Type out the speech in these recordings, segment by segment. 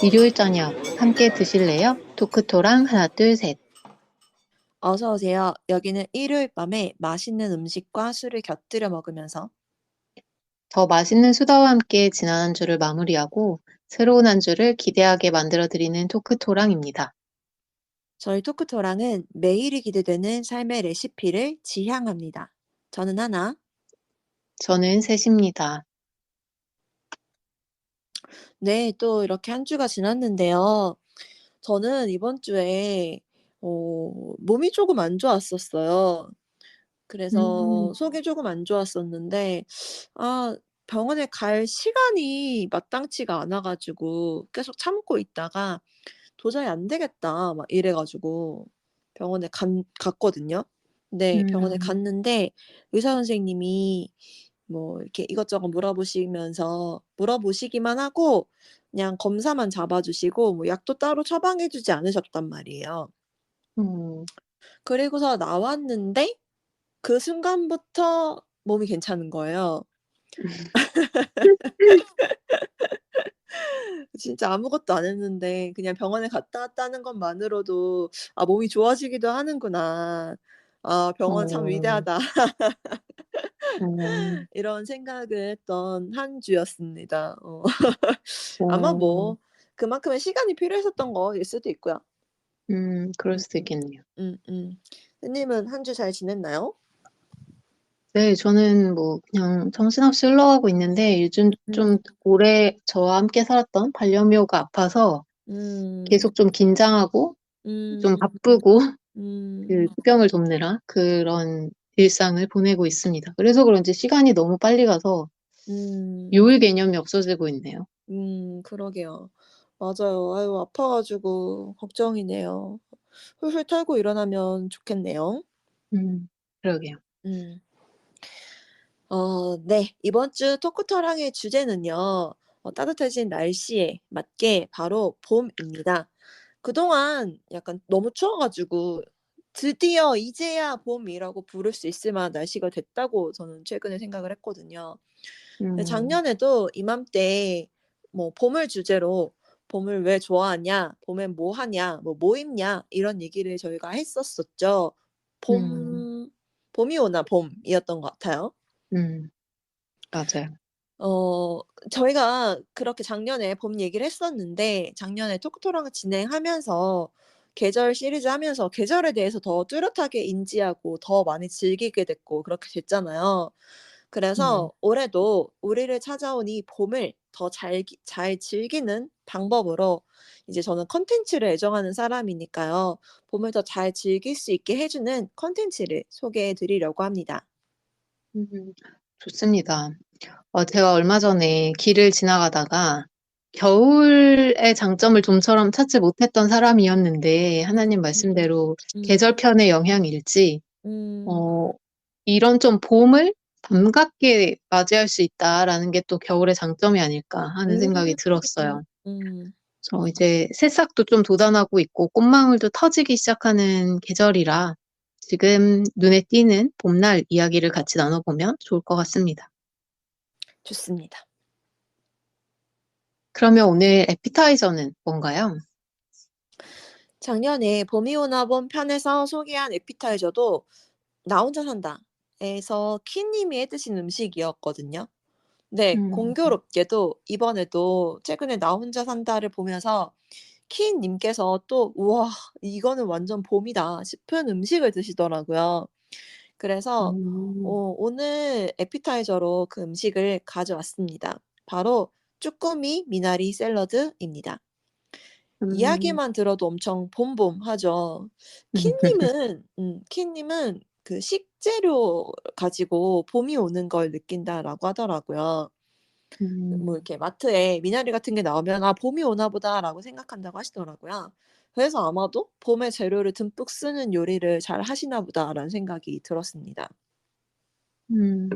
일요일 저녁 함께 드실래요? 토크토랑 하나 둘 셋. 어서 오세요. 여기는 일요일 밤에 맛있는 음식과 술을 곁들여 먹으면서 더 맛있는 수다와 함께 지난 한 주를 마무리하고 새로운 한 주를 기대하게 만들어 드리는 토크토랑입니다. 저희 토크토랑은 매일이 기대되는 삶의 레시피를 지향합니다. 저는 하나. 저는 셋입니다. 네, 또 이렇게 한 주가 지났는데요. 저는 이번 주에 몸이 조금 안 좋았었어요. 음, 그래서 속이 조금 안 좋았었는데 아 병원에 갈 시간이 마땅치가 않아 가지고 계속 참고 있다가 '도저히 안 되겠다.' 막 이래 가지고 병원에 갔거든요. 네, 병원에 음, 갔는데 의사 선생님이 뭐 이렇게 이것저것 물어보시기만 하고 그냥 검사만 잡아 주시고 뭐 약도 따로 처방해 주지 않으셨단 말이에요. 음, 그리고서 나왔는데 그 순간부터 몸이 괜찮은 거예요. 진짜 아무것도 안 했는데 그냥 병원에 갔다 왔다는 것만으로도 '아 몸이 좋아지기도 하는구나. 아 병원 참 어, 위대하다.' 어, 이런 생각을 했던 한 주였습니다. 아마 어, 뭐 그만큼의 시간이 필요했었던 거일 수도 있고요. 그럴 음 수도 음. 있겠네요. 선님은 한 주 잘 지냈나요? 네, 저는 뭐 그냥 정신없이 흘러가고 있는데 요즘 좀 음. 오래 저와 함께 살았던 반려묘가 아파서 음. 계속 좀 긴장하고 좀 음. 바쁘고 그 음. 투병을 돕느라 그런 일상을 보내고 있습니다. 그래서 그런지 시간이 너무 빨리 가서 음. 요일 개념이 없어지고 있네요. 그러게요. 맞아요. 아유 아파 가지고 걱정이네요. 훌훌 털고 일어나면 좋겠네요. 음. 그러게요. 음. 네. 이번 주 토크토랑의 주제는요. 따뜻해진 날씨에 맞게 바로 봄입니다. 그동안 약간 너무 추워 가지고 드디어 이제야 봄이라고 부를 수 있을 만한 날씨가 됐다고 저는 최근에 생각을 했거든요. 근데 음. 작년에도 이맘때 뭐 봄을 주제로 "봄을 왜 좋아하냐? 봄엔 뭐 하냐? 뭐 입냐?" 이런 얘기를 저희가 했었었죠. 음. 봄 봄이 오나 봄이었던 것 같아요. 음. 맞아요. 어 저희가 그렇게 작년에 봄 얘기를 했었는데 작년에 토크토랑을 진행하면서 계절 시리즈 하면서 계절에 대해서 더 뚜렷하게 인지하고 더 많이 즐기게 됐고 그렇게 됐잖아요. 음. 그래서 올해도 우리를 찾아온 이 봄을 더 잘 즐기는 방법으로 이제 저는 콘텐츠를 애정하는 사람이니까요. 봄을 더 잘 즐길 수 있게 해 주는 콘텐츠를 소개해 드리려고 합니다. 음. 좋습니다. 제가 얼마 전에 길을 지나가다가 겨울의 장점을 좀처럼 찾지 못했던 사람이었는데 하나님 음. 말씀대로 음. 계절편의 영향일지 음. 어 이런 좀 '봄을 반갑게 맞이할 수 있다.'라는 게 또 겨울의 장점이 아닐까 하는 생각이 음. 들었어요. 음. 이제 새싹도 좀 돋아나고 있고 꽃망울도 터지기 시작하는 계절이라 지금 눈에 띄는 봄날 이야기를 같이 나눠보면 좋을 것 같습니다. 좋습니다. 그러면 오늘 에피타이저는 뭔가요? 작년에 봄이 오나 봄 편에서 소개한 에피타이저도 나 혼자 산다에서 키 님이 해 드신 음식이었거든요. 네. 음. 공교롭게도 이번에도 최근에 나 혼자 산다를 보면서 키 님께서 또 '우와 이거는 완전 봄이다.' 싶은 음식을 드시더라고요. 그래서 음. 오늘 에피타이저로 그 음식을 가져왔습니다. 바로 쭈꾸미 미나리 샐러드입니다. 음. 이야기만 들어도 엄청 봄봄하죠. 키 님은 그 식재료 가지고 봄이 오는 걸 느낀다라고 하더라고요. 뭐 음. 이렇게 마트에 미나리 같은 게 나오면 '아 봄이 오나 보다.'라고 생각한다고 하시더라고요. 그래서 아마도 '봄의 재료를 듬뿍 쓰는 요리를 잘 하시나 보다.'라는 생각이 들었습니다. 음.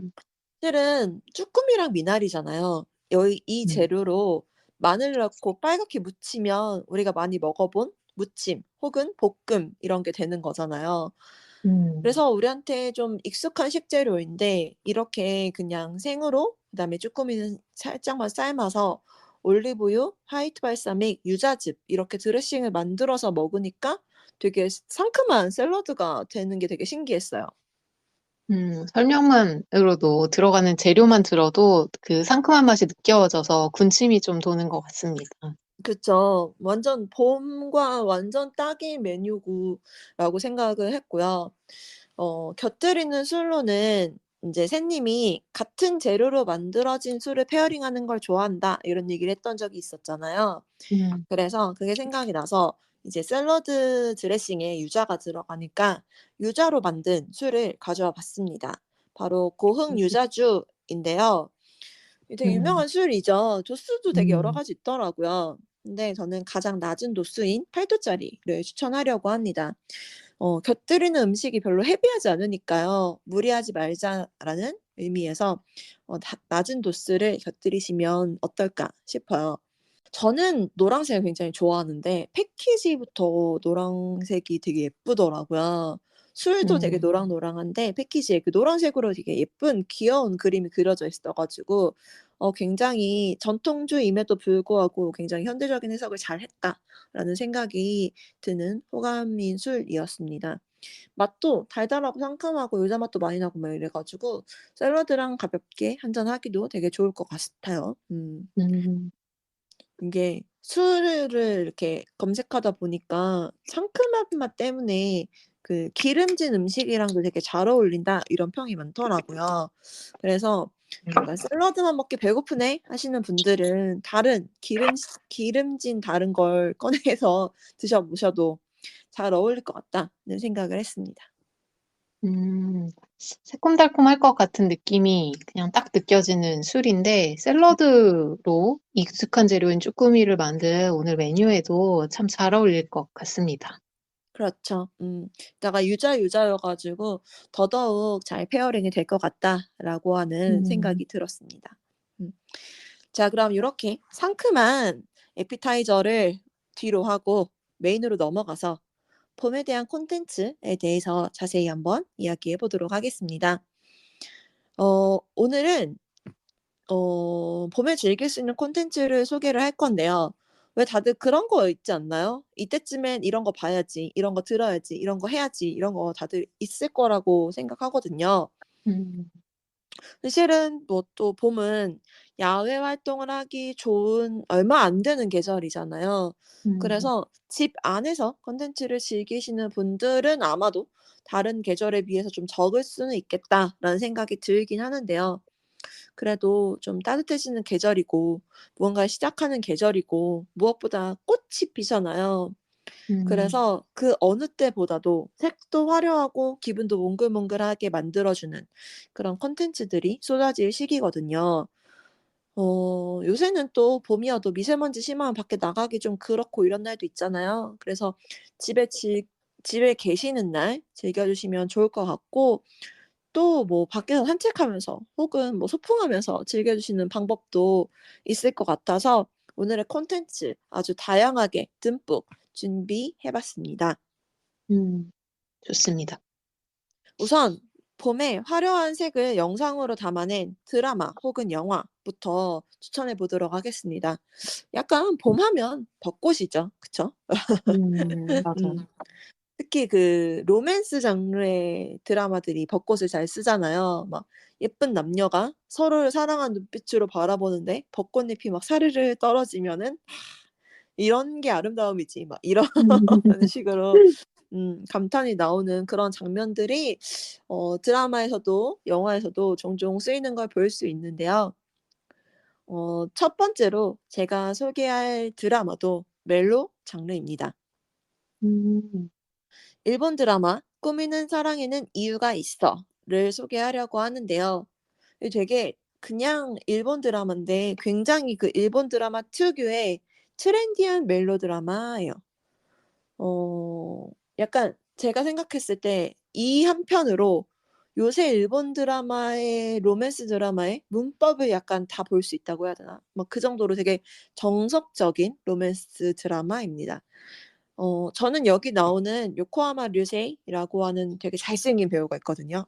실은 쭈꾸미랑 미나리잖아요. 여기 이 음. 재료로 마늘 넣고 빨갛게 무치면 우리가 많이 먹어 본 무침 혹은 볶음 이런 게 되는 거잖아요. 음. 그래서 우리한테 좀 익숙한 식재료인데 이렇게 그냥 생으로 그다음에 쭈꾸미는 살짝만 삶아서 올리브유, 화이트 발사믹, 유자즙 이렇게 드레싱을 만들어서 먹으니까 되게 상큼한 샐러드가 되는 게 되게 신기했어요. 설명만으로도 들어가는 재료만 들어도 그 상큼한 맛이 느껴져서 군침이 좀 도는 것 같습니다. 그쵸. 완전 봄과 완전 딱인 메뉴구 라고 생각을 했고요. 곁들이는 술로는 인제 샌님이 "같은 재료로 만들어진 술을 페어링하는 걸 좋아한다." 이런 얘기를 했던 적이 있었잖아요. 음. 그래서 그게 생각이 나서 이제 샐러드 드레싱에 유자가 들어가니까 유자로 만든 술을 가져와 봤습니다. 바로 고흥 유자주인데요. 이 되게 음. 유명한 술이죠. 도수도 되게 여러 음. 가지 있더라고요. 근데 저는 가장 낮은 도수인 8 도짜리를 추천하려고 합니다. 곁들이는 음식이 별로 헤비하지 않으니까요. '무리하지 말자.'라는 의미에서 다 낮은 도수를 곁들이시면 어떨까 싶어요. 저는 노란색을 굉장히 좋아하는데 패키지부터 노란색이 되게 예쁘더라고요. 술도 되게 음. 노랑노랑한데 패키지에 그 노란색으로 되게 예쁜 귀여운 그림이 그려져 있어 가지고 굉장히 전통주임에도 불구하고 굉장히 '현대적인 해석을 잘했다.'라는 생각이 드는 호감인 술이었습니다. 맛도 달달하고 상큼하고 유자 맛도 많이 나고 막 이래 가지고 샐러드랑 가볍게 한잔 하기도 되게 좋을 것 같아요. 음. 이게 술을 이렇게 검색하다 보니까 "상큼한 맛 때문에 그 기름진 음식이랑도 되게 잘 어울린다." 이런 평이 많더라고요. 그래서 약간 '샐러드만 먹기 배고프네.' 하시는 분들은 다른 기름진 다른 걸 꺼내서 드셔 보셔도 잘 어울릴 것 같다는 생각을 했습니다. 음. 새콤달콤할 것 같은 느낌이 그냥 딱 느껴지는 술인데 샐러드로 익숙한 재료인 쭈꾸미를 만든 오늘 메뉴에도 참 잘 어울릴 것 같습니다. 그렇죠. 게다가 유자여 가지고 '더더욱 잘 페어링이 될 것 같다.'라고 하는 음. 생각이 들었습니다. 음. 자 그럼 요렇게 상큼한 애피타이저를 뒤로 하고 메인으로 넘어가서 봄에 대한 콘텐츠에 대해서 자세히 한번 이야기해 보도록 하겠습니다. 오늘은 봄에 즐길 수 있는 콘텐츠를 소개를 할 건데요. 왜 다들 그런 거 있지 않나요? '이때쯤엔 이런 거 봐야지. 이런 거 들어야지. 이런 거 해야지.' 이런 거 다들 있을 거라고 생각하거든요. 음. 실은 뭐 또 봄은 야외 활동을 하기 좋은 얼마 안 되는 계절이잖아요. 음. 그래서 집 안에서 콘텐츠를 즐기시는 분들은 아마도 '다른 계절에 비해서 좀 적을 수는 있겠다.'라는 생각이 들긴 하는데요. 그래도 좀 따뜻해지는 계절이고 무언가를 시작하는 계절이고 무엇보다 꽃이 피잖아요. 음. 그래서 그 어느 때보다도 색도 화려하고 기분도 몽글몽글하게 만들어 주는 그런 콘텐츠들이 쏟아질 시기거든요. 요새는 또 봄이어도 미세먼지 심하면 밖에 나가기 좀 그렇고 이런 날도 있잖아요. 그래서 집에 지 집에 계시는 날 즐겨 주시면 좋을 것 같고 또 뭐 밖에서 산책하면서 혹은 뭐 소풍하면서 즐겨 주시는 방법도 있을 것 같아서 오늘의 콘텐츠 아주 다양하게 듬뿍 준비해 봤습니다. 음. 좋습니다. 우선 봄의 화려한 색을 영상으로 담아낸 드라마 혹은 영화부터 추천해 보도록 하겠습니다. 약간 봄하면 벚꽃이죠. 그쵸? 음. 맞아요. 특히 그 로맨스 장르의 드라마들이 벚꽃을 잘 쓰잖아요. 막 예쁜 남녀가 서로를 사랑한 눈빛으로 바라보는데 벚꽃잎이 막 사르르 떨어지면은 '이런 게 아름다움이지.' 막 이런 식으로 감탄이 나오는 그런 장면들이 드라마에서도 영화에서도 종종 쓰이는 걸 볼 수 있는데요. 첫 번째로 제가 소개할 드라마도 멜로 장르입니다. 음. 일본 드라마 꾸미는 사랑에는 이유가 있어를 소개하려고 하는데요. 이 되게 그냥 일본 드라마인데 굉장히 그 일본 드라마 특유의 트렌디한 멜로드라마예요. 어 약간 제가 생각했을 때 이 한 편으로 요새 일본 드라마의 로맨스 드라마의 문법을 약간 다 볼 수 있다고 해야 되나? 막 그 정도로 되게 정석적인 로맨스 드라마입니다. 저는 여기 나오는 요코하마 류세이라고 하는 되게 잘생긴 배우가 있거든요.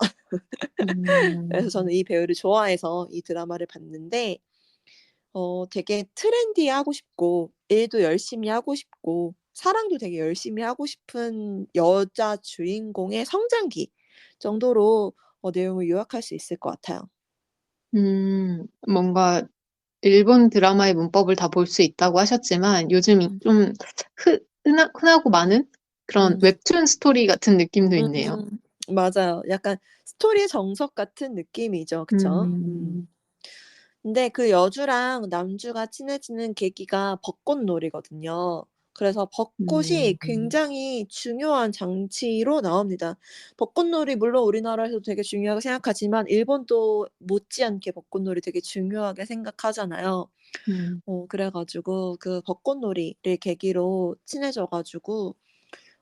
그래서 음, 저는 이 배우를 좋아해서 이 드라마를 봤는데 되게 트렌디하고 싶고 일도 열심히 하고 싶고 사랑도 되게 열심히 하고 싶은 여자 주인공의 성장기 정도로 내용을 요약할 수 있을 것 같아요. 뭔가 일본 드라마의 문법을 다 볼 수 있다고 하셨지만 요즘 음. 좀 흔하고 많은 그런 음. 웹툰 스토리 같은 느낌도 있네요. 맞아요. 약간 스토리의 정석 같은 느낌이죠. 그쵸? 음, 근데 그 여주랑 남주가 친해지는 계기가 벚꽃놀이거든요. 그래서 벚꽃이 음, 굉장히 중요한 장치로 나옵니다. 벚꽃놀이 물론 우리나라에서도 되게 중요하게 생각하지만 일본도 못지않게 벚꽃놀이 되게 중요하게 생각하잖아요. 음, 그래 가지고 그 벚꽃놀이를 계기로 친해져 가지고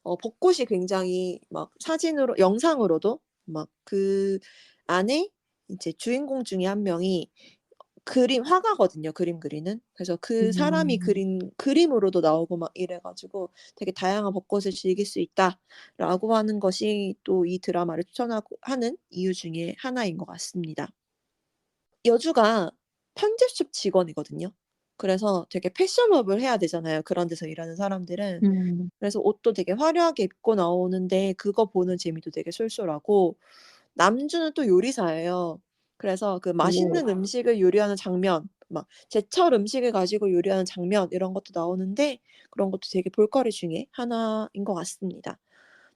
벚꽃이 굉장히 막 사진으로 영상으로도 막 그 안에 이제 주인공 중에 한 명이 화가거든요, 그림 그리는. 그래서 그 사람이 음, 그린 그림으로도 나오고 막 이래 가지고 되게 다양한 벚꽃을 즐길 수 있다라고 하는 것이 또 이 드라마를 추천하고 하는 이유 중에 하나인 것 같습니다. 여주가 편집샵 직원이거든요. 그래서 되게 패셔너블해야 되잖아요, 그런 데서 일하는 사람들은. 음, 그래서 옷도 되게 화려하게 입고 나오는데 그거 보는 재미도 되게 쏠쏠하고 남주는 또 요리사예요. 그래서 그 오, 맛있는 음식을 요리하는 장면 막 제철 음식을 가지고 요리하는 장면 이런 것도 나오는데 그런 것도 되게 볼거리 중에 하나인 것 같습니다.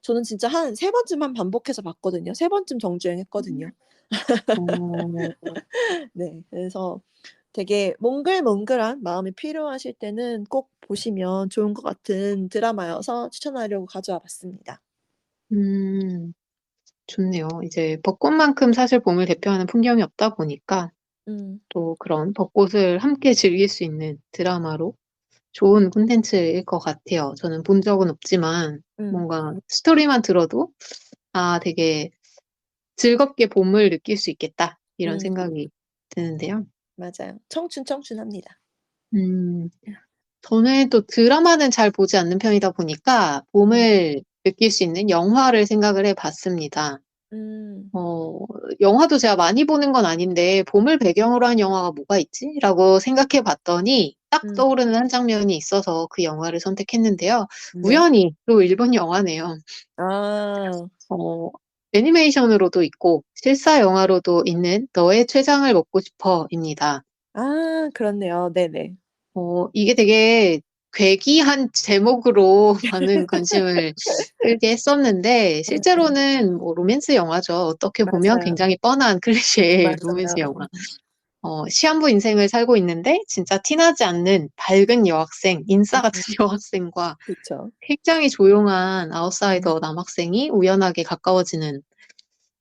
저는 진짜 한 3 번쯤 반복해서 봤거든요. 3 번쯤 정주행했거든요. 어, 네. 그래서 되게 몽글몽글한 마음이 필요하실 때는 꼭 보시면 좋은 것 같은 드라마여서 추천하려고 가져와 봤습니다. 음, 좋네요. 이제 벚꽃만큼 사실 봄을 대표하는 풍경이 없다 보니까 음. 또 그런 벚꽃을 함께 즐길 수 있는 드라마로 좋은 콘텐츠일 것 같아요. 저는 본 적은 없지만 음. 뭔가 스토리만 들어도 아, 되게 즐겁게 봄을 느낄 수 있겠다. 이런 음. 생각이 드는데요. 맞아요. 청춘합니다. 음, 저는 또 드라마는 잘 보지 않는 편이다 보니까 음. 봄을 느낄 수 있는 영화를 생각을 해 봤습니다. 음. 어, 영화도 제가 많이 보는 건 아닌데, 봄을 배경으로 한 영화가 뭐가 있지? 라고 생각해 봤더니, 딱 음. 떠오르는 한 장면이 있어서 그 영화를 선택했는데요. 네. 우연히 또 일본 영화네요. 아. 어, 애니메이션으로도 있고, 실사 영화로도 있는 너의 췌장을 먹고 싶어입니다. 아 그렇네요. 네네. 이게 되게 괴기한 제목으로 많은 관심을 끌게 했었는데, 음음. 실제로는 뭐 로맨스 영화죠. 어떻게 보면 맞아요. 굉장히 뻔한 클리셰의 로맨스 맞아요. 영화. 시한부 인생을 살고 있는데, 진짜 티나지 않는 밝은 여학생, 인싸 같은 여학생과 그쵸. 굉장히 조용한 음. 아웃사이더 남학생이 우연하게 가까워지는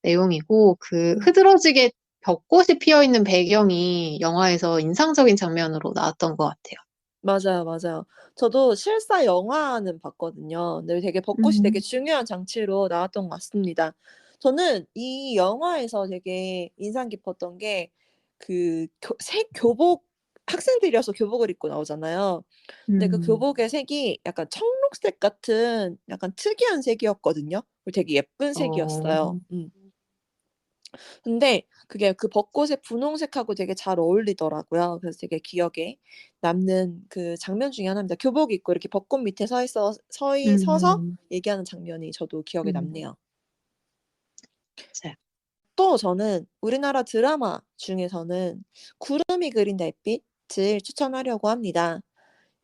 내용이고, 그 음. 흐드러지게 벚꽃이 피어 있는 배경이 영화에서 인상적인 장면으로 나왔던 것 같아요. 맞아요, 맞아요. 저도 실사 영화는 봤거든요. 근데 되게 벚꽃이 되게 음, 중요한 장치로 나왔던 것 같습니다. 저는 이 영화에서 되게 인상 깊었던 게 그 교복 학생들이어서 교복을 입고 나오잖아요. 근데 그 음, 교복의 색이 약간 청록색 같은 약간 특이한 색이었거든요. 그리고 되게 예쁜 어, 색이었어요. 근데 그게 그 벚꽃의 분홍색하고 되게 잘 어울리더라고요. 그래서 되게 기억에 남는 그 장면 중에 하나입니다. 교복 입고 이렇게 벚꽃 밑에 서서 음, 얘기하는 장면이 저도 기억에 음, 남네요. 맞아요. 또 저는 우리나라 드라마 중에서는 구름이 그린 달빛을 추천하려고 합니다.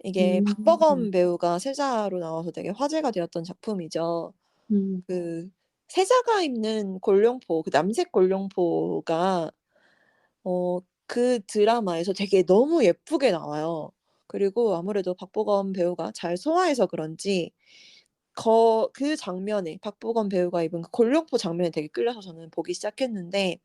이게 음, 박버건 배우가 세자로 나와서 되게 화제가 되었던 작품이죠. 음, 그 세자가 입는 골룡포 그 남색 골룡포가 그 드라마에서 되게 너무 예쁘게 나와요. 그리고 아무래도 박보검 배우가 잘 소화해서 그런지 그 장면에 박보검 배우가 입은 그 골룡포 장면에 되게 끌려서 저는 보기 시작했는데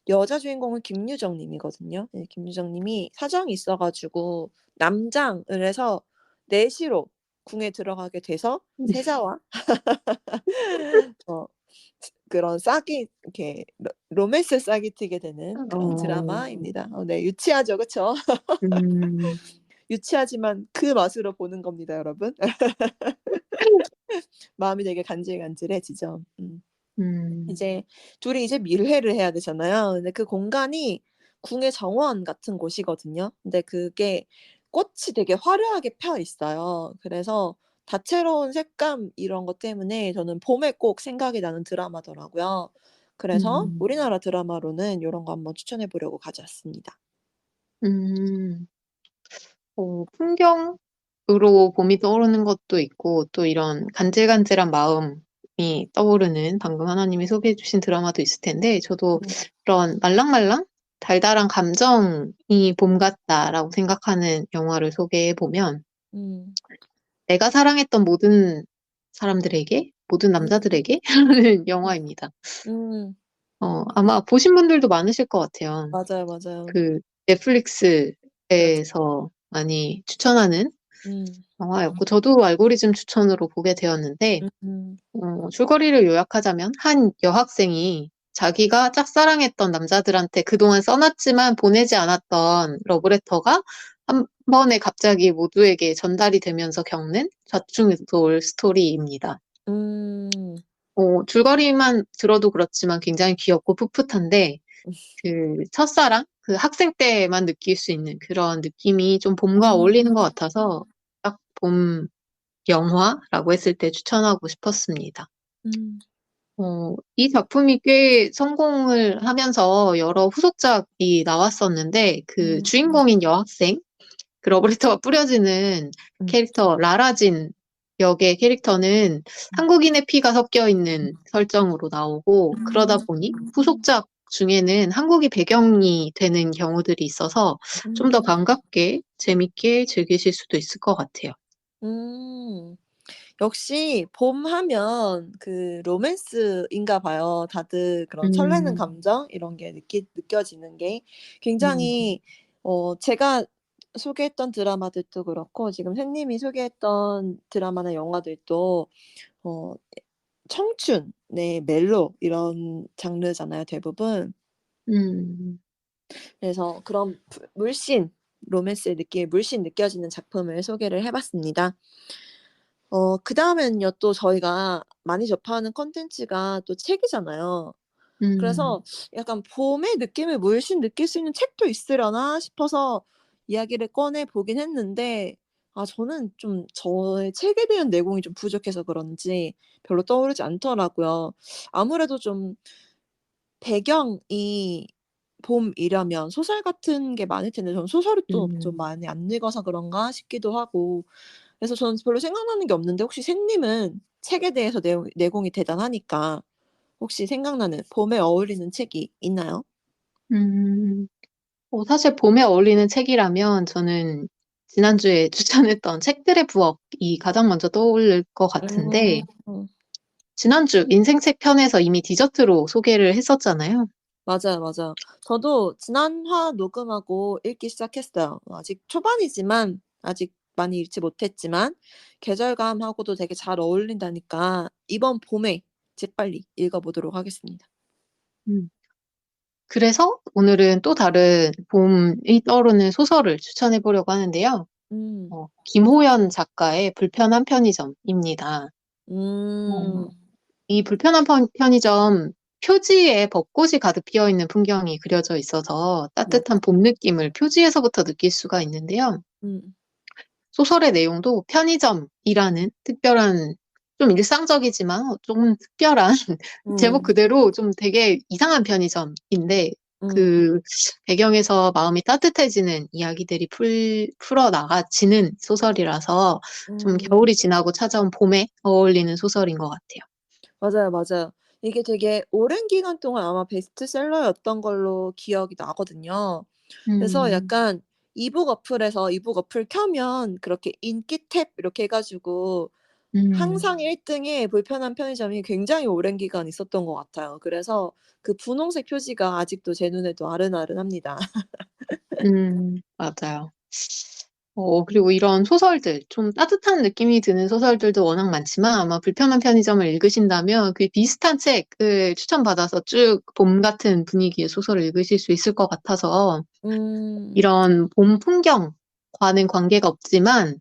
여자 주인공은 김유정 님이거든요. 네 김유정 님이 사정이 있어 가지고 남장을 해서 내시로 궁에 들어가게 돼서 세자와 어 그런 싹이 이렇게 로맨스를 싹이 트게 되는 그런 어, 드라마입니다. 네 유치하죠. 그쵸? 음. 유치하지만 그 맛으로 보는 겁니다, 여러분. 마음이 되게 간질간질해지죠. 음, 이제 둘이 이제 밀회를 해야 되잖아요. 근데 그 공간이 궁의 정원 같은 곳이거든요. 근데 그게 꽃이 되게 화려하게 펴 있어요. 그래서 다채로운 색감 이런 것 때문에 저는 봄에 꼭 생각이 나는 드라마더라고요. 그래서 음, 우리나라 드라마로는 요런 거 한번 추천해 보려고 가져왔습니다. 음. 풍경으로 봄이 떠오르는 것도 있고, 또 이런 간질간질한 마음이 떠오르는 방금 하나님이 소개해 주신 드라마도 있을 텐데, 저도 음. 그런 말랑말랑 달달한 감정이 봄 같다라고 생각하는 영화를 소개해 보면, 음. 내가 사랑했던 모든 사람들에게, 모든 음. 남자들에게 하는 음. 영화입니다. 음. 아마 보신 분들도 많으실 것 같아요. 맞아요, 맞아요. 그 맞아. 넷플릭스에서 많이 추천하는 음. 영화였고, 저도 알고리즘 추천으로 보게 되었는데, 음음. 줄거리를 요약하자면, 한 여학생이 자기가 짝사랑했던 남자들한테 그동안 써놨지만 보내지 않았던 러브레터가 한 번에 갑자기 모두에게 전달이 되면서 겪는 좌충우돌 스토리입니다. 음. 줄거리만 들어도 그렇지만 굉장히 귀엽고 풋풋한데, 그 첫사랑, 그 학생 때만 느낄 수 있는 그런 느낌이 좀 봄과 어울리는 것 음. 같아서 딱 봄 영화라고 했을 때 추천하고 싶었습니다. 음. 이 작품이 꽤 성공을 하면서 여러 후속작이 나왔었는데 그 음. 주인공인 여학생, 그 러브레터가 뿌려지는 음. 캐릭터 라라진 역의 캐릭터는 한국인의 피가 섞여 있는 설정으로 나오고 그러다 보니 후속작 중에는 한국이 배경이 되는 경우들이 있어서 좀 더 음. 반갑게 재밌게 즐기실 수도 있을 것 같아요. 음. 역시 봄 하면 그 로맨스인가 봐요. 다들 그런 설레는 음, 감정 이런 게 느껴지는 게 음, 굉장히 제가 소개했던 드라마들도 그렇고 지금 새 님이 소개했던 드라마나 영화들도 어 청춘, 네 멜로 이런 장르잖아요, 대부분. 음, 그래서 그런 물씬 로맨스의 느낌이 물씬 느껴지는 작품을 소개를 해 봤습니다. 그다음에는요 또 저희가 많이 접하는 콘텐츠가 또 책이잖아요. 음, 그래서 약간 봄의 느낌을 물씬 느낄 수 있는 책도 있으려나 싶어서 이야기를 꺼내 보긴 했는데 저는 좀 저의 책에 대한 내공이 좀 부족해서 그런지 별로 떠오르지 않더라고요. 아무래도 좀 배경이 봄이려면 소설 같은 게 많을 텐데 저는 소설을 또 좀 음. 많이 안 읽어서 그런가 싶기도 하고 그래서 저는 별로 생각나는 게 없는데 혹시 새 님은 책에 대해서 내공이 대단하니까 혹시 생각나는 봄에 어울리는 책이 있나요? 음. 사실 봄에 어울리는 책이라면 저는 지난주에 추천했던 책들의 부엌이 가장 먼저 떠오를 것 같은데, 음. 지난주 인생책 편에서 이미 디저트로 소개를 했었잖아요. 맞아요, 맞아요. 저도 지난 화 녹음하고 읽기 시작했어요. 아직 초반이지만 아직 많이 읽지 못했지만 계절감하고도 되게 잘 어울린다니까 이번 봄에 재빨리 읽어 보도록 하겠습니다. 음. 그래서 오늘은 또 다른 봄이 떠오르는 소설을 추천해 보려고 하는데요. 음. 김호연 작가의 불편한 편의점입니다. 어, 음. 이 불편한 편의점 표지에 벚꽃이 가득 피어 있는 풍경이 그려져 있어서 따뜻한 맞아. 봄 느낌을 표지에서부터 느낄 수가 있는데요. 음. 소설의 내용도 편의점이라는 특별한, 좀 일상적이지만 좀 특별한 제목 음. 그대로 좀 되게 이상한 편의점인데 음. 그 배경에서 마음이 따뜻해지는 이야기들이 풀어나가지는 소설이라서 좀 음. 겨울이 지나고 찾아온 봄에 어울리는 소설인 것 같아요. 맞아요, 맞아요. 이게 되게 오랜 기간 동안 아마 베스트셀러였던 걸로 기억이 나거든요. 그래서 음, 약간 이북 어플에서 이북 어플 켜면 그렇게 인기 탭 이렇게 해 가지고 음. 항상 1 등에 불편한 편의점이 굉장히 오랜 기간 있었던 것 같아요. 그래서 그 분홍색 표지가 아직도 제 눈에도 아른아른합니다. 맞아요. 그리고 이런 소설들, 좀 따뜻한 느낌이 드는 소설들도 워낙 많지만 아마 불편한 편의점을 읽으신다면 그 비슷한 책을 추천받아서 쭉 봄 같은 분위기의 소설을 읽으실 수 있을 것 같아서 음. 이런 봄 풍경과 과는 관계가 없지만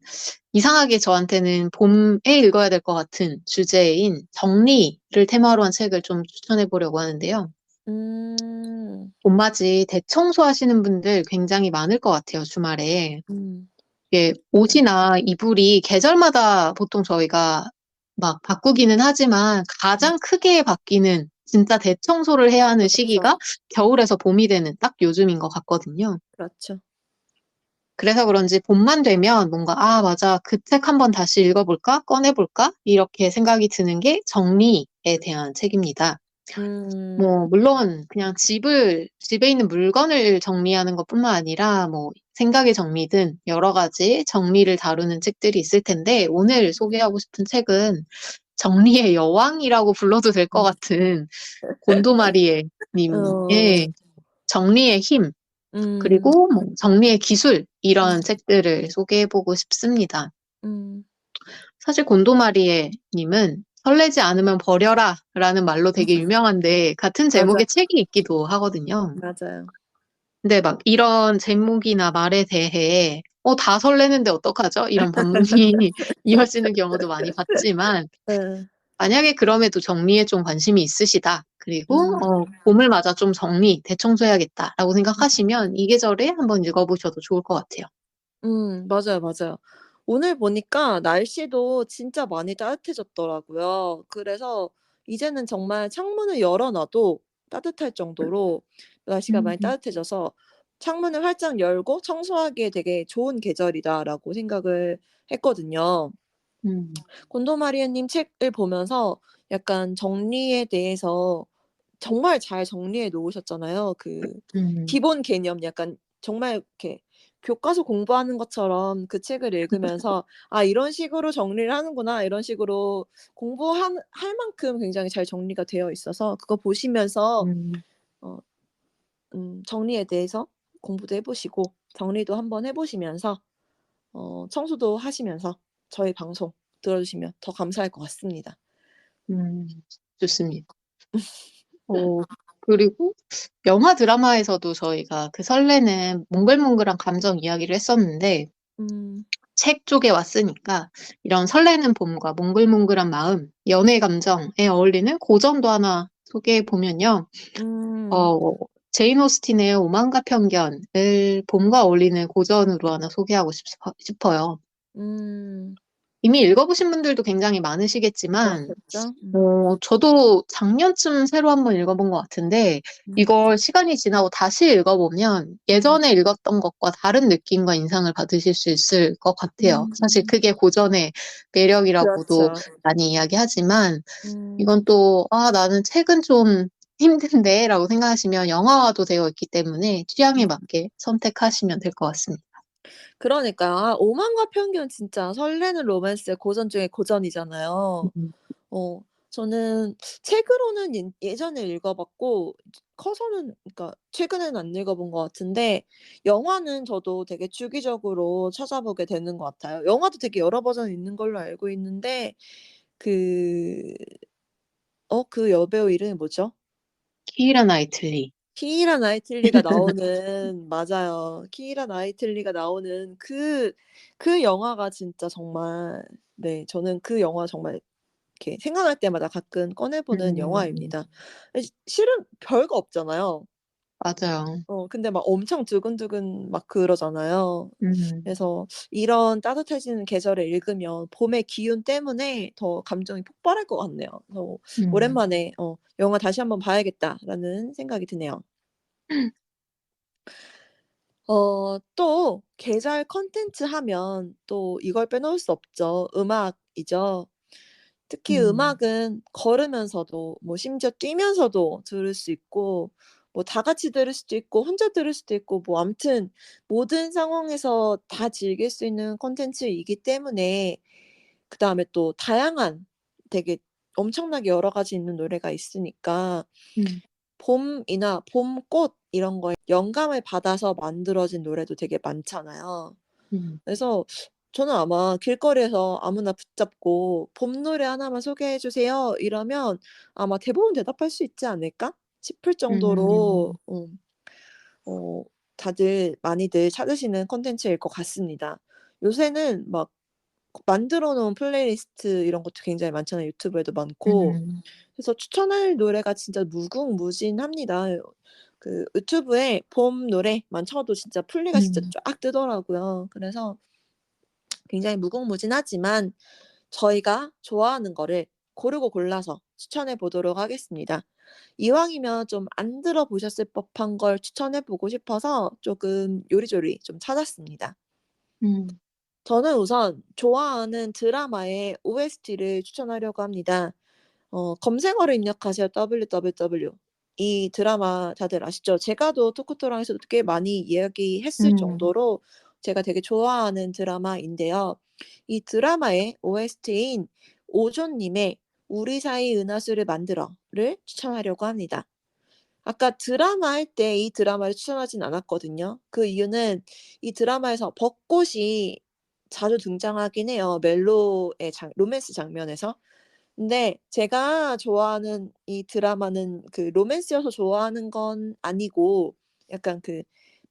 이상하게 저한테는 봄에 읽어야 될 것 같은 주제인 정리를 테마로 한 책을 좀 추천해 보려고 하는데요. 음. 봄맞이 대청소 하시는 분들 굉장히 많을 것 같아요, 주말에. 음. 이게 옷이나 이불이 계절마다 보통 저희가 막 바꾸기는 하지만 음. 가장 크게 바뀌는 진짜 대청소를 해야 하는 그렇죠. 시기가 겨울에서 봄이 되는 딱 요즘인 것 같거든요. 그렇죠. 그래서 그런지 봄만 되면 뭔가, 아, 맞아. 그 책 한번 다시 읽어볼까? 꺼내볼까? 이렇게 생각이 드는 게 정리에 대한 책입니다. 음. 뭐, 물론 그냥 집에 있는 물건을 정리하는 것뿐만 아니라 뭐, 생각의 정리든 여러 가지 정리를 다루는 책들이 있을 텐데, 오늘 소개하고 싶은 책은 정리의 여왕이라고 불러도 될 것 음. 같은 곤도마리에 어. 님의 정리의 힘, 음. 그리고 뭐 정리의 기술, 이런 책들을 소개해보고 싶습니다. 음. 사실 곤도마리에 님은 설레지 않으면 버려라 라는 말로 되게 유명한데 같은 맞아. 제목의 책이 있기도 하거든요. 맞아요. 근데 막 이런 제목이나 말에 대해 다 설레는데 어떡하죠? 이런 반문이 이어지는 경우도 많이 봤지만 예. 만약에 그럼에도 정리에 좀 관심이 있으시다. 그리고 음. 봄을 맞아 좀 대청소해야겠다라고 음. 생각하시면 이 계절에 한번 읽어보셔도 좋을 것 같아요. 맞아요, 맞아요. 오늘 보니까 날씨도 진짜 많이 따뜻해졌더라고요. 그래서 이제는 정말 창문을 열어 놔도 따뜻할 정도로 날씨가 많이 음, 따뜻해져서 '창문을 활짝 열고 청소하기에 되게 좋은 계절이다.'라고 생각을 했거든요. 음, 곤도마리아 님 책을 보면서 약간 정리에 대해서 정말 잘 정리해 놓으셨잖아요. 그 음, 기본 개념 약간 정말 이렇게 교과서 공부하는 것처럼 그 책을 읽으면서 '아 이런 식으로 정리를 하는구나.' 이런 식으로 공부한 할 만큼 굉장히 잘 정리가 되어 있어서 그거 보시면서 음, 어 정리에 대해서 공부도 해 보시고 정리도 한번 해 보시면서 청소도 하시면서 저희 방송 들어 주시면 더 감사할 것 같습니다. 음, 좋습니다. 그리고 영화 드라마에서도 저희가 그 설레는 몽글몽글한 감정 이야기를 했었는데 음. 책 쪽에 왔으니까 이런 설레는 봄과 몽글몽글한 마음, 연애 감정에 어울리는 고전도 하나 소개해 보면요. 음. 어, 제인 오스틴의 오만과 편견을 봄과 어울리는 고전으로 하나 소개하고 싶어요. 음. 이미 읽어보신 분들도 굉장히 많으시겠지만, 그렇겠죠? 저도 작년쯤 새로 한번 읽어본 것 같은데, 음. 이걸 시간이 지나고 다시 읽어보면 음. 예전에 읽었던 것과 다른 느낌과 인상을 받으실 수 있을 것 같아요. 사실 음. 그게 고전의 매력이라고도 그렇죠. 많이 이야기하지만, 음. 이건 또, 아, 나는 책은 좀 힘든데? 라고 생각하시면 영화화도 되어 있기 때문에 취향에 음. 맞게 선택하시면 될 것 같습니다. 그러니까 오만과 편견 진짜 설레는 로맨스의 고전 중에 고전이잖아요. 음, 어 저는 책으로는 예전에 읽어 봤고 커서는 그러니까 최근에는 안 읽어 본 것 같은데 영화는 저도 되게 주기적으로 찾아보게 되는 것 같아요. 영화도 되게 여러 버전 있는 걸로 알고 있는데 그 그 여배우 이름이 뭐죠? 키이라 나이틀리. 키이라 나이틀리가 나오는 맞아요. 키이라 나이틀리가 나오는 그 영화가 진짜 정말 네 저는 그 영화 정말 이렇게 생각날 때마다 가끔 꺼내 보는 음, 영화입니다. 실은 별거 없잖아요. 맞아요. 근데 막 엄청 두근두근 막 그러잖아요. 음, 그래서 이런 따뜻해지는 계절에 읽으면 봄의 기운 때문에 더 감정이 폭발할 것 같네요. 그래서 음, 오랜만에 '영화 다시 한번 봐야겠다.'라는 생각이 드네요. 또 계절 콘텐츠 하면 또 이걸 빼놓을 수 없죠. 음악이죠. 특히 음, 음악은 걸으면서도 뭐 심지어 뛰면서도 들을 수 있고 뭐 다 같이 들을 수도 있고 혼자 들을 수도 있고 뭐 아무튼 모든 상황에서 다 즐길 수 있는 콘텐츠이기 때문에 그다음에 또 다양한 되게 엄청나게 여러 가지 있는 노래가 있으니까 음, 봄이나 봄꽃 이런 거에 영감을 받아서 만들어진 노래도 되게 많잖아요. 음, 그래서 저는 아마 길거리에서 아무나 붙잡고 "봄 노래 하나만 소개해 주세요." 이러면 아마 대부분 대답할 수 있지 않을까 싶을 정도로 음, 어 다들 많이들 찾으시는 콘텐츠일 것 같습니다. 요새는 막 만들어 놓은 플레이리스트 이런 것도 굉장히 많잖아요. 유튜브에도 많고. 음, 그래서 추천할 노래가 진짜 무궁무진합니다. 그 유튜브에 봄 노래만 쳐도 진짜 플리가 진짜 음, 쫙 뜨더라고요. 그래서 굉장히 무궁무진하지만 저희가 좋아하는 거를 고르고 골라서 추천해 보도록 하겠습니다. 이왕이면 좀 안 들어보셨을 법한 걸 추천해 보고 싶어서 조금 요리조리 좀 찾았습니다. 음, 저는 우선 좋아하는 드라마의 OST를 추천하려고 합니다. 검색어를 입력하세요. WWW. 이 드라마 다들 아시죠? 제가도 토크토랑에서도 꽤 많이 이야기했을 음, 정도로 제가 되게 좋아하는 드라마인데요. 이 드라마의 OST인 오존님의 우리 사이 은하수를 만들어를 추천하려고 합니다. 아까 드라마 할 때 이 드라마를 추천하진 않았거든요. 그 이유는 이 드라마에서 벚꽃이 자주 등장하긴 해요. 멜로의 로맨스 장면에서. 근데 제가 좋아하는 이 드라마는 그 로맨스여서 좋아하는 건 아니고 약간 그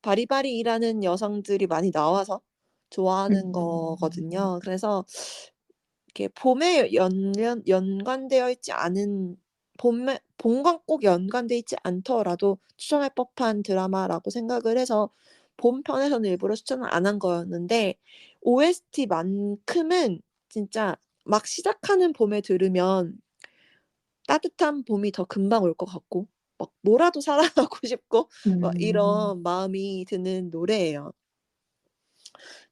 바리바리라는 여성들이 많이 나와서 좋아하는 음, 거거든요. 그래서 이렇게 봄에 연관되어 있지 않은 봄과 꼭 연관돼 있지 않더라도 추천할 법한 드라마라고 생각을 해서 봄 편에서는 일부러 추천을 안 한 거였는데 OST만큼은 진짜 막 시작하는 봄에 들으면 따뜻한 봄이 더 금방 올 것 같고 막 뭐라도 사랑하고 싶고 막 음, 이런 마음이 드는 노래예요.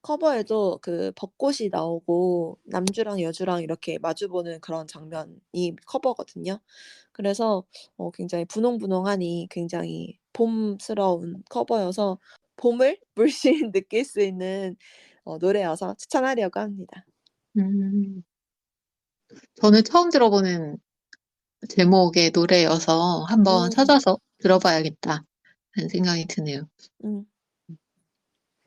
커버에도 그 벚꽃이 나오고 남주랑 여주랑 이렇게 마주 보는 그런 장면이 커버거든요. 그래서 굉장히 분홍분홍하니 굉장히 봄스러운 커버여서 봄을 물씬 느낄 수 있는 노래여서 추천하려고 합니다. 음. 저는 처음 들어보는 제목의 노래여서 한번 음. 찾아서 들어봐야겠다 하는 생각이 드네요. 음.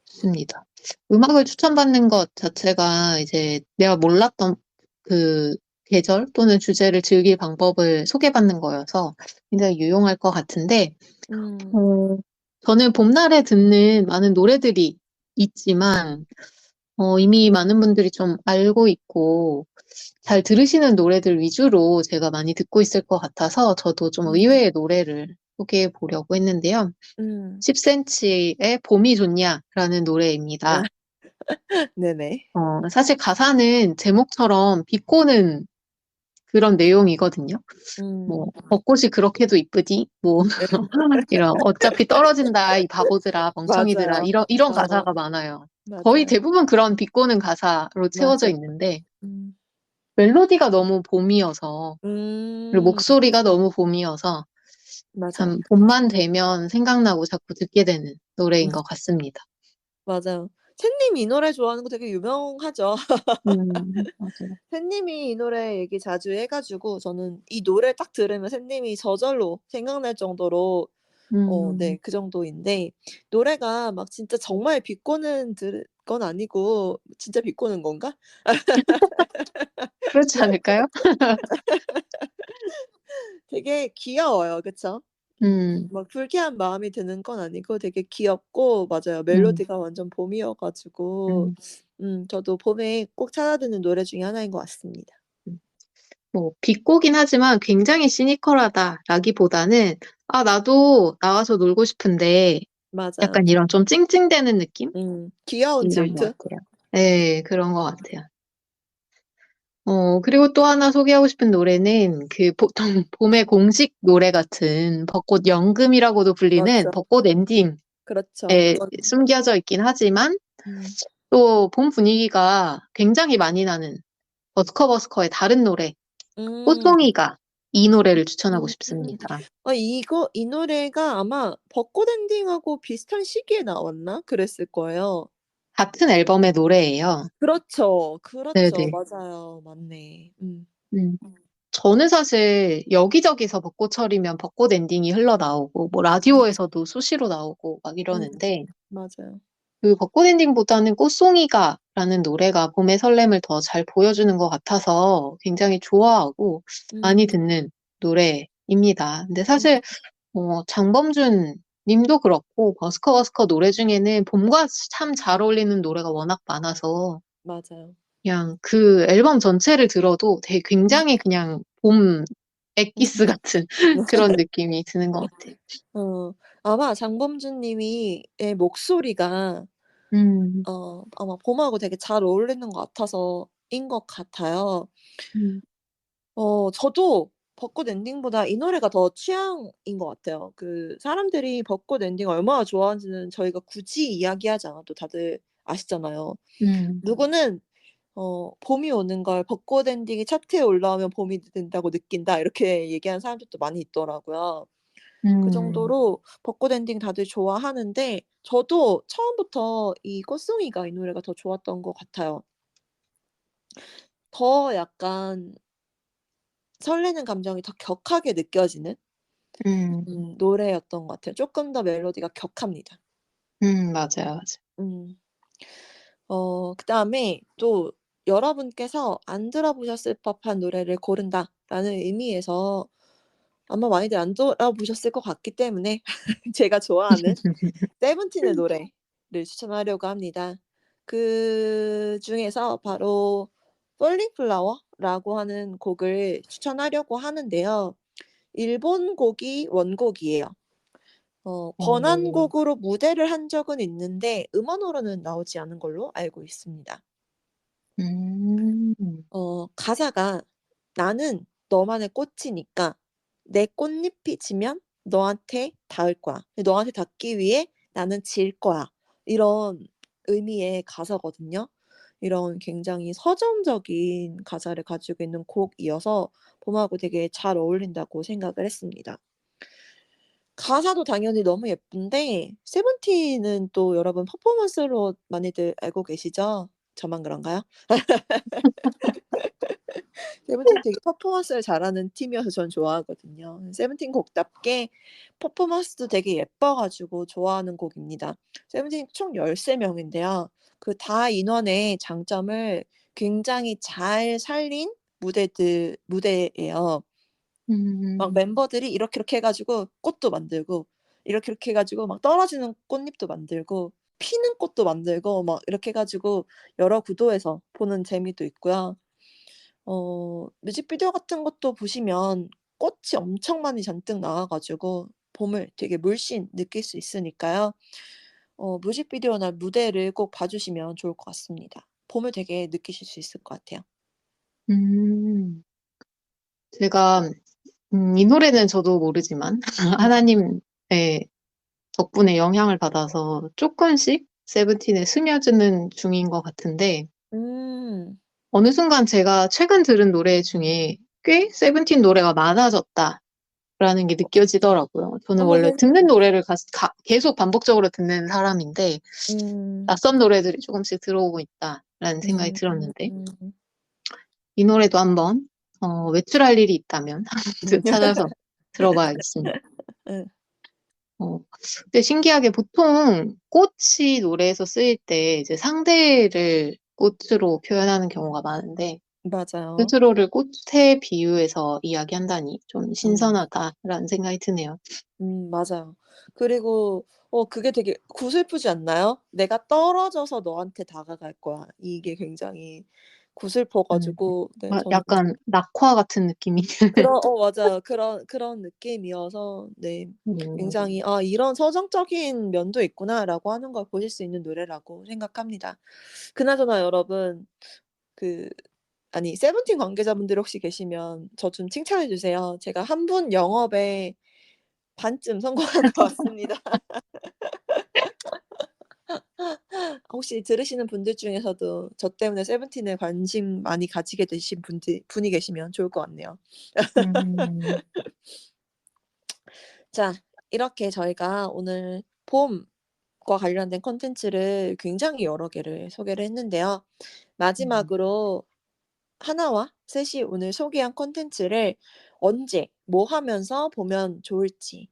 좋습니다. 음악을 추천받는 것 자체가 이제 내가 몰랐던 그 계절 또는 주제를 즐길 방법을 소개받는 거여서 굉장히 유용할 것 같은데, 음. 어, 저는 봄날에 듣는 많은 노래들이 있지만, 이미 많은 분들이 좀 알고 있고, 잘 들으시는 노래들 위주로 제가 많이 듣고 있을 것 같아서 저도 좀 음. 의외의 노래를 소개해 보려고 했는데요. 음. 10cm의 봄이 좋냐라는 아. 노래입니다. 네네. 사실 가사는 제목처럼 비꼬는 그런 내용이거든요. 뭐, 음. 벚꽃이 그렇게도 이쁘디? 뭐, 네. 이런, 어차피 떨어진다, 이 바보들아, 멍청이들아, 맞아요. 이런 맞아. 가사가 많아요. 거의 맞아요. 대부분 그런 비꼬는 가사로 채워져 맞아. 있는데, 음. 멜로디가 너무 봄이어서, 그리고 음. 목소리가 너무 봄이어서, 맞아. 참, 봄만 되면 생각나고 자꾸 듣게 되는 노래인 것 같습니다. 맞아요. 샌님이 이 노래 좋아하는 거 되게 유명하죠. 맞아요. 샌님이 이 노래 얘기 자주 해 가지고 저는 이 노래를 딱 들으면 샌님이 저절로 생각날 정도로 네 음, 그 정도인데 노래가 막 진짜 정말 비꼬는 건 아니고 진짜 비꼬는 건가? 그렇지 않을까요? 되게 귀여워요. 그쵸? 음, 막 불쾌한 마음이 드는 건 아니고 되게 귀엽고 맞아요. 음, 멜로디가 완전 봄이어 가지고 음. 저도 봄에 꼭 찾아 듣는 노래 중에 하나인 것 같습니다. 뭐, 비꼬긴 하지만 굉장히 시니컬하다라기보다는, 아, 나도 나가서 놀고 싶은데, 맞아요. 약간 이런 좀 찡찡대는 느낌? 귀여운 이런 것 질투? 같아요. 네, 그런 것 같아요. 그리고 또 하나 소개하고 싶은 노래는 그 보통 봄의 공식 노래 같은 벚꽃 연금이라고도 불리는 맞죠. 벚꽃 엔딩에 그렇죠. 그건 숨겨져 있긴 하지만 음. 또 봄 분위기가 굉장히 많이 나는 버스커버스커의 다른 노래, 음. 꽃송이가 이 노래를 추천하고 음. 싶습니다. 이 노래가 아마 벚꽃 엔딩하고 비슷한 시기에 나왔나? 그랬을 거예요. 같은 앨범의 노래예요. 그렇죠. 그렇죠. 네네. 맞아요. 맞네. 음. 저는 사실 여기저기서 벚꽃철이면 벚꽃 엔딩이 흘러나오고, 뭐 라디오에서도 수시로 나오고 막 음. 이러는데, 맞아요. 그 벚꽃 엔딩보다는 꽃송이가라는 노래가 봄의 설렘을 더 잘 보여주는 것 같아서 굉장히 좋아하고 많이 음. 듣는 노래입니다. 근데 음. 사실 장범준 님도 그렇고 버스커 노래 중에는 봄과 참 잘 어울리는 노래가 워낙 많아서 맞아요. 그냥 그 앨범 전체를 들어도 되게 음. 굉장히 그냥 봄 엑기스 같은 그런 느낌이 드는 것 같아요. 어 아마 장범준 님이 의 목소리가 음, 아마 봄하고 되게 잘 어울리는 것 같아서인 것 같아요. 음, 저도 벚꽃 엔딩보다 이 노래가 더 취향인 것 같아요. 그 사람들이 벚꽃 엔딩 얼마나 좋아하는지는 저희가 굳이 이야기하지 않아도 다들 아시잖아요. 음, 누구는 "봄이 오는 걸 벚꽃 엔딩이 차트에 올라오면 봄이 된다고 느낀다." 이렇게 얘기하는 사람들도 많이 있더라고요. 그 음, 정도로 벚꽃 엔딩 다들 좋아하는데 저도 처음부터 이 꽃송이가 이 노래가 더 좋았던 것 같아요. 더 약간 설레는 감정이 더 격하게 느껴지는 음, 노래였던 것 같아요. 쪼끔 더 멜로디가 격합니다. 맞아요, 맞아요. 음. 그다음에 또 여러분께서 안 들어보셨을 법한 노래를 고른다라는 의미에서 아마 많이들 안 들어보셨을 것 같기 때문에 제가 좋아하는 세븐틴의 노래를 추천하려고 합니다. 그중에서 바로 Falling Flower라고 하는 곡을 추천하려고 하는데요. 일본 곡이 원곡이에요. 어, 번안곡으로 무대를 한 적은 있는데 음원으로는 나오지 않은 걸로 알고 있습니다. 음, 가사가 "나는 너만의 꽃이니까 내 꽃잎이 지면 너한테 닿을 거야. 너한테 닿기 위해 나는 질 거야." 이런 의미의 가사거든요. 이런 굉장히 서정적인 가사를 가지고 있는 곡이어서 봄하고 되게 잘 어울린다고 생각을 했습니다. 가사도 당연히 너무 예쁜데 세븐틴은 또 여러분 퍼포먼스로 많이들 알고 계시죠? 저만 그런가요? 세븐틴 되게 퍼포먼스를 잘하는 팀이어서 전 좋아하거든요. 세븐틴 곡답게 퍼포먼스도 되게 예뻐 가지고 좋아하는 곡입니다. 세븐틴 총 13 명인데요. 그 다 인원의 장점을 굉장히 잘 살린 무대예요. 막 음, 멤버들이 이렇게 해 가지고 꽃도 만들고 이렇게 해 가지고 막 떨어지는 꽃잎도 만들고 피는 꽃도 만들고 막 이렇게 해 가지고 여러 구도에서 보는 재미도 있고요. 뮤직비디오 같은 것도 보시면 꽃이 엄청 많이 잔뜩 나와 가지고 봄을 되게 물씬 느낄 수 있으니까요. 뮤직비디오나 무대를 꼭 봐 주시면 좋을 것 같습니다. 봄을 되게 느끼실 수 있을 것 같아요. 음. 제가 이 노래는 저도 모르지만 하나님의 덕분에 영향을 받아서 조금씩 세븐틴에 스며드는 중인 것 같은데 음. 어느 순간 제가 최근 들은 노래 중에 꽤 세븐틴 노래가 많아졌다라는 게 느껴지더라고요. 저는 원래 어. 듣는 노래를 계속 반복적으로 듣는 사람인데 음. 낯선 노래들이 조금씩 들어오고 있다라는 생각이 음. 들었는데 음. 이 노래도 한번 외출할 일이 있다면 찾아서 들어봐야겠습니다. 예. 근데 신기하게 보통 꽃이 노래에서 쓰일 때 이제 상대를 꽃으로 표현하는 경우가 많은데 맞아요. 스스로를 꽃에 비유해서 이야기한다니 좀 음. 신선하다라는 생각이 드네요. 맞아요. 그리고 그게 되게 구슬프지 않나요? "내가 떨어져서 너한테 다가갈 거야." 이게 굉장히 구슬퍼 음. 가지고 네 저는 약간 낙화 같은 느낌이. 맞아요. 그런 느낌이어서 네 음, 굉장히 '아 이런 서정적인 면도 있구나.'라고 하는 걸 보실 수 있는 노래라고 생각합니다. 그나저나 여러분 그 아니 세븐틴 관계자분들 혹시 계시면 저 좀 칭찬해 주세요. 제가 한 분 영업에 반쯤 성공한 것 같습니다. 혹시 들으시는 분들 중에서도 저 때문에 세븐틴에 관심 많이 가지게 되신 분이 계시면 좋을 것 같네요. 음, 자 이렇게 저희가 오늘 봄과 관련된 콘텐츠를 굉장히 여러 개를 소개를 했는데요. 음, 마지막으로 하나와 셋이 오늘 소개한 콘텐츠를 언제 뭐 하면서 보면 좋을지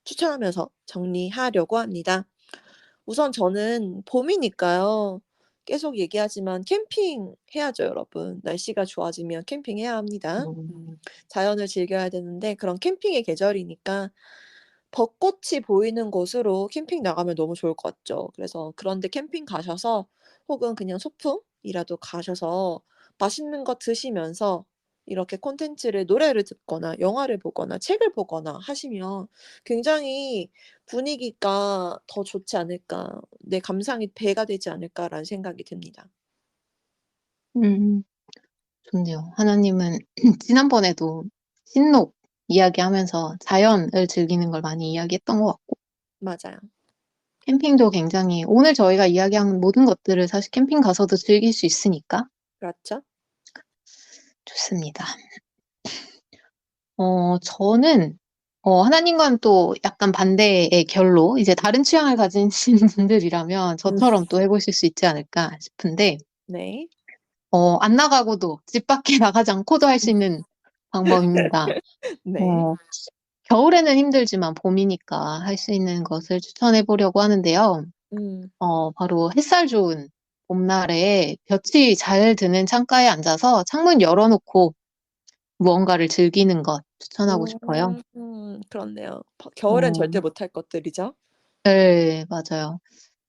추천하면서 정리하려고 합니다. 우선 저는 봄이니까요. 계속 얘기하지만 캠핑해야죠, 여러분. 날씨가 좋아지면 캠핑해야 합니다. 음, 자연을 즐겨야 되는데 그런 캠핑의 계절이니까 벚꽃이 보이는 곳으로 캠핑 나가면 너무 좋을 것 같죠. 그래서 그런 데 캠핑 가셔서 혹은 그냥 소풍이라도 가셔서 맛있는 거 드시면서 이렇게 콘텐츠를 노래를 듣거나 영화를 보거나 책을 보거나 하시면 굉장히 분위기가 더 좋지 않을까, 내 감상이 배가 되지 않을까라는 생각이 듭니다. 음, 좋네요. 하나님은 지난번에도 신록 이야기하면서 자연을 즐기는 걸 많이 이야기했던 것 같고, 맞아요. 캠핑도 굉장히 오늘 저희가 이야기한 모든 것들을 사실 캠핑 가서도 즐길 수 있으니까 그렇죠? 좋습니다. 저는 하나님과는 또 약간 반대의 결로 이제 다른 취향을 가진 분들이라면 음. 저처럼 또 해보실 수 있지 않을까 싶은데, 네. 안 나가고도 집 밖에 나가지 않고도 할 수 있는 방법입니다. 네. 어, 겨울에는 힘들지만 봄이니까 할 수 있는 것을 추천해 보려고 하는데요. 음. 바로 햇살 좋은 봄날에 볕이 잘 드는 창가에 앉아서 창문 열어놓고 무언가를 즐기는 것 추천하고 싶어요. 그렇네요. 겨울엔 어, 절대 못할 것들이죠. 네, 맞아요.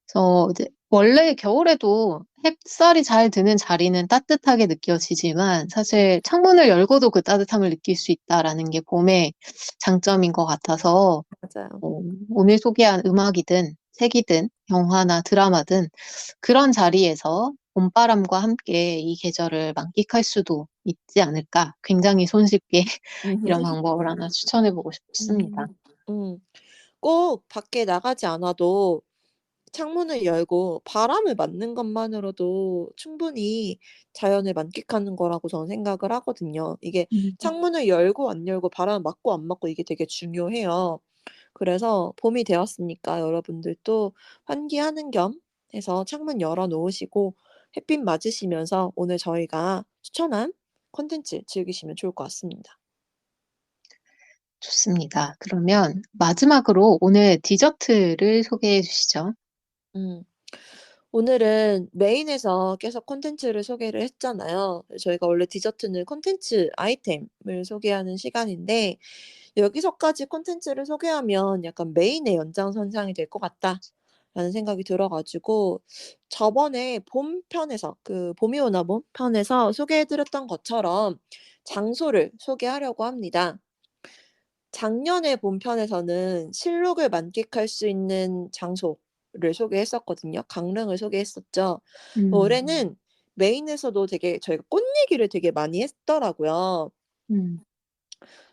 그래서 이제 원래 겨울에도 햇살이 잘 드는 자리는 따뜻하게 느껴지지만 사실 창문을 열고도 그 따뜻함을 느낄 수 있다라는 게 봄의 장점인 것 같아서 맞아요. 오늘 소개한 음악이든 책이든 영화나 드라마든 그런 자리에서 봄바람과 함께 이 계절을 만끽할 수도 있지 않을까. 굉장히 손쉽게 이런 방법을 하나 추천해보고 싶습니다. 음. 음. 꼭 밖에 나가지 않아도 창문을 열고 바람을 맞는 것만으로도 충분히 자연을 만끽하는 거라고 저는 생각을 하거든요. 이게 음. 창문을 열고 안 열고 바람 맞고 안 맞고 이게 되게 중요해요. 그래서 봄이 되었으니까 여러분들도 환기하는 겸 해서 창문 열어 놓으시고 햇빛 맞으시면서 오늘 저희가 추천한 콘텐츠 즐기시면 좋을 것 같습니다. 좋습니다. 그러면 마지막으로 오늘 디저트를 소개해 주시죠. 음. 오늘은 메인에서 계속 콘텐츠를 소개를 했잖아요. 저희가 원래 디저트는 콘텐츠 아이템을 소개하는 시간인데 여기서까지 콘텐츠를 소개하면 약간 메인의 연장선상이 될 것 같다라는 생각이 들어 가지고 저번에 봄 편에서 그 봄이 오나 봄 편에서 소개해 드렸던 것처럼 장소를 소개하려고 합니다. 작년에 본 편에서는 실록을 만끽할 수 있는 장소를 소개했었거든요. 강릉을 소개했었죠. 음, 올해는 메인에서도 되게 저희가 꽃 얘기를 되게 많이 했더라고요. 음,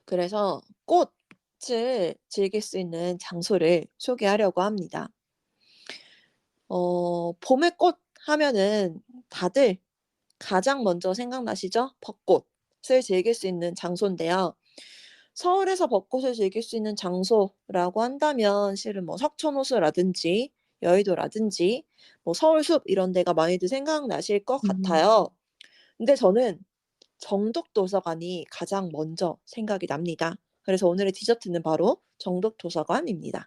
그래서 꽃을 즐길 수 있는 장소를 소개하려고 합니다. 봄의 꽃 하면은 다들 가장 먼저 생각나시죠? 벚꽃을 즐길 수 있는 장소인데요. 서울에서 벚꽃을 즐길 수 있는 장소라고 한다면 실은 뭐 석촌호수라든지 여의도라든지 뭐 서울숲 이런 데가 많이들 생각나실 것 음. 같아요. 근데 저는 정독도서관이 가장 먼저 생각이 납니다. 그래서 오늘의 디저트는 바로 정독도서관입니다.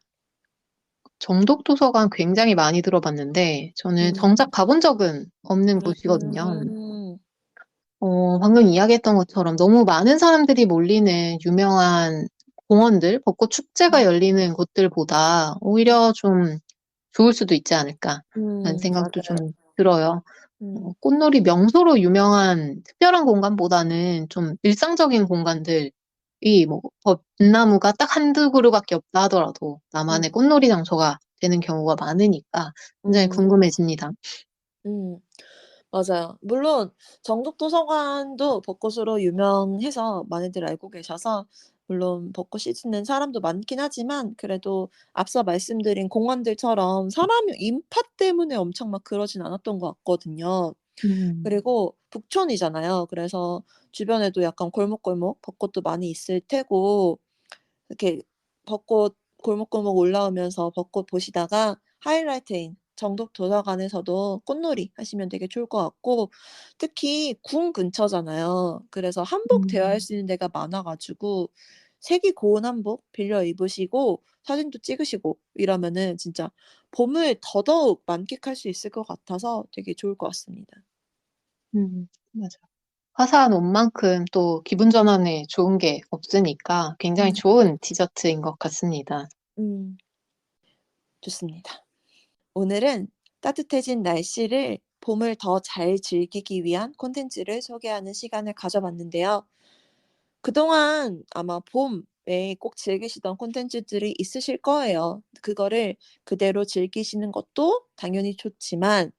정독도서관 굉장히 많이 들어봤는데 저는 음. 정작 가본 적은 없는 곳이거든요. 음. 방금 이야기했던 것처럼 너무 많은 사람들이 몰리는 유명한 공원들, 벚꽃 축제가 열리는 곳들보다 오히려 좀 좋을 수도 있지 않을까라는 생각도 맞아요. 좀 들어요. 음. 꽃놀이 명소로 유명한 특별한 공간보다는 좀 일상적인 공간들이 뭐 벚나무가 딱 한두 그루밖에 없다 하더라도 음. 나만의 꽃놀이 장소가 되는 경우가 많으니까 굉장히 음. 궁금해집니다. 음. 맞아요. 물론 정독도서관도 벚꽃으로 유명해서 많이들 알고 계셔서 물론 벚꽃 시즌은 사람도 많긴 하지만 그래도 앞서 말씀드린 공원들처럼 사람 인파 때문에 엄청 막 그러진 않았던 것 같거든요. 음, 그리고 북촌이잖아요. 그래서 주변에도 약간 골목골목 벚꽃도 많이 있을 테고 이렇게 벚꽃 골목골목 올라오면서 벚꽃 보시다가 하이라이트인 정독 도서관에서도 꽃놀이 하시면 되게 좋을 것 같고 특히 궁 근처잖아요. 그래서 한복 대여할 음, 수 있는 데가 많아 가지고 색이 고운 한복 빌려 입으시고 사진도 찍으시고 이러면은 진짜 봄을 더더욱 만끽할 수 있을 것 같아서 되게 좋을 것 같습니다. 맞아. 화사한 옷만큼 또 기분 전환에 좋은 게 없으니까 굉장히 음. 좋은 디저트인 것 같습니다. 음. 좋습니다. 오늘은 따뜻해진 날씨를 봄을 더 잘 즐기기 위한 콘텐츠를 소개하는 시간을 가져봤는데요. 그동안 아마 봄에 꼭 즐기시던 콘텐츠들이 있으실 거예요. 그거를 그대로 즐기시는 것도 당연히 좋지만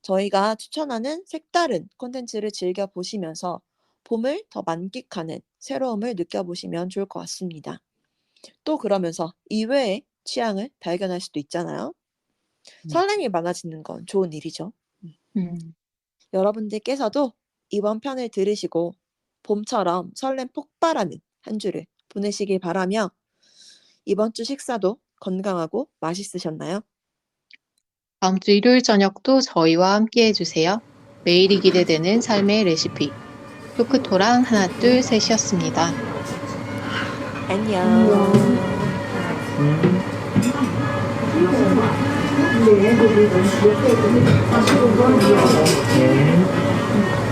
저희가 추천하는 색다른 콘텐츠를 즐겨보시면서 봄을 더 만끽하는 새로움을 느껴보시면 좋을 것 같습니다. 또 그러면서 이외의 취향을 발견할 수도 있잖아요. 설렘이 많아지는 건 좋은 일이죠. 음. 여러분들께서도 이번 편을 들으시고 봄처럼 설렘 폭발하는 한 주를 보내시길 바라며 이번 주 식사도 건강하고 맛있으셨나요? 다음 주 일요일 저녁도 저희와 함께 해주세요. 매일이 기대되는 삶의 레시피. 토크토랑 하나, 둘, 셋이었습니다. 안녕. 네.